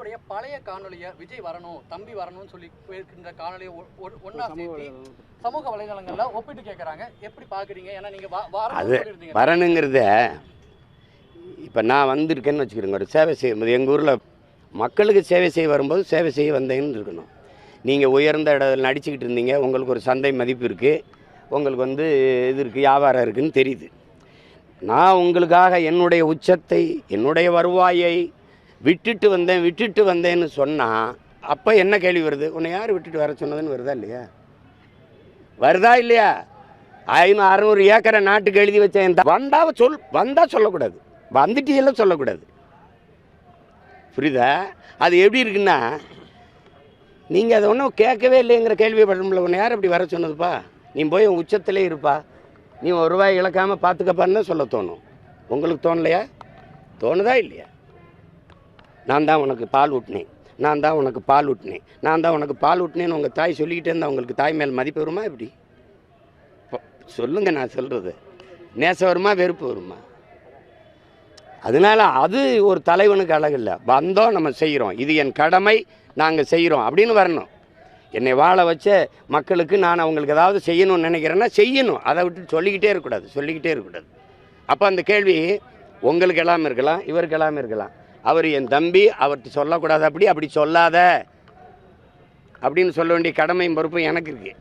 உங்களுடைய பழைய காணொலியை விஜய் வரணும், தம்பி வரணும்னு சொல்லி போயிருக்கின்ற காணொலியை ஒன்னா சேர்த்து சமூக வலைதளங்கள்ல ஒப்பிட்டு கேட்கறாங்க. எப்படி பாக்குறீங்க? ஏன்னா நீங்க அது வரணுங்கிறத இப்போ நான் வந்திருக்கேன்னு வச்சுக்கிறேங்க. ஒரு சேவை செய்யும்போது எங்கள் ஊரில் மக்களுக்கு சேவை செய்ய வரும்போது சேவை செய்ய வந்தேன்னு இருக்கணும். நீங்கள் உயர்ந்த இடத்துல நடிச்சுக்கிட்டு இருந்தீங்க, உங்களுக்கு ஒரு சந்தை மதிப்பு இருக்குது, உங்களுக்கு வந்து இது இருக்குது, வியாபாரம் இருக்குதுன்னு தெரியுது. நான் உங்களுக்காக என்னுடைய உச்சத்தை, என்னுடைய வருவாயை விட்டுட்டு வந்தேன்னு சொன்னால் அப்போ என்ன கேள்வி வருது? உன்னை யார் விட்டுட்டு வர சொன்னதுன்னு வருதா இல்லையா? வருதா இல்லையா? 500-600 ஏக்கரை நாட்டுக்கு எழுதி வச்சேன். வந்தால் சொல்லக்கூடாது, வந்துட்டீங்கலாம் சொல்லக்கூடாது. புரியுதா? அது எப்படி இருக்குன்னா, நீங்கள் அதை ஒன்றும் கேட்கவே இல்லைங்கிற கேள்வியை படும்ல. உன்னை யார் அப்படி வர சொன்னதுப்பா? நீ போய் உன் உச்சத்திலே இருப்பா, நீ ஒரு ரூபாய் இழக்காமல் பார்த்துக்கப்பான்னு சொல்ல தோணும். உங்களுக்கு தோணலையா? தோணுதா இல்லையா? நான் தான் உனக்கு பால் ஊட்டினேன், நான் தான் உனக்கு பால் ஊட்டினேன், நான் தான் உனக்கு பால் ஊட்டினேன்னு உங்கள் தாய் சொல்லிக்கிட்டே இருந்தால் உங்களுக்கு தாய் மேல் மதிப்பு வருமா? எப்படி சொல்லுங்கள். நான் சொல்கிறது நேசம் வருமா, வெறுப்பு வருமா? அதனால் அது ஒரு தலைவனுக்கு அழகில்லை. வந்தோம், நம்ம செய்கிறோம், இது என் கடமை, நாங்கள் செய்கிறோம் அப்படின்னு வரணும். என்னை வாழ வச்ச மக்களுக்கு நான் அவங்களுக்கு ஏதாவது செய்யணும்னு நினைக்கிறேன்னா செய்யணும். அதை விட்டு சொல்லிக்கிட்டே இருக்கக்கூடாது. அப்போ அந்த கேள்வி உங்களுக்கு எல்லாமே இருக்கலாம், இவருக்கு எல்லாமே இருக்கலாம். அவர் என் தம்பி, அவர்கிட்ட சொல்லக்கூடாது, அப்படி சொல்லாத அப்படின்னு சொல்ல வேண்டிய கடமையும் பொறுப்பும் எனக்கு இருக்குது.